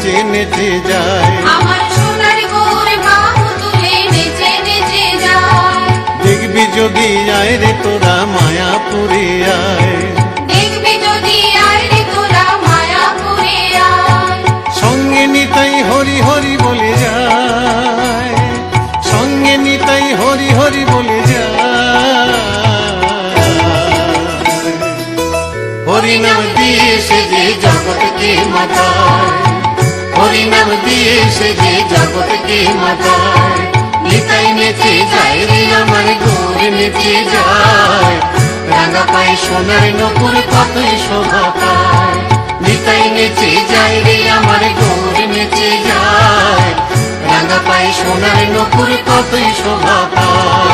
নেচে নেচে যায়। আমার সোনার গৌর বাহু তুলে নেচে নেচে যায়। দেখবি যদি আয় রে তোরা মায়াপুরে আয়, দেখবি যদি আয় রে তোরা মায়াপুরে আয়। সঙ্গে নিতাই হরি হরি বলে যায়, সঙ্গে নিতাই হরি হরি বলে যায়। হরি নাম দিয়ে সে যে জগৎকে মাতায়, হরি নাম দিয়ে সে যে জগৎকে মাতায়। নিতাই নেচে যায় রে আমার গৌর নেচে যায়, রাঙা পায়ে সোনার নপুর কতই শোভা পায়। নিতাই নেচে যায় রে আমার গৌর নেচে যায়, রাঙা পায়ে সোনার নপুর কতই শোভা পায়।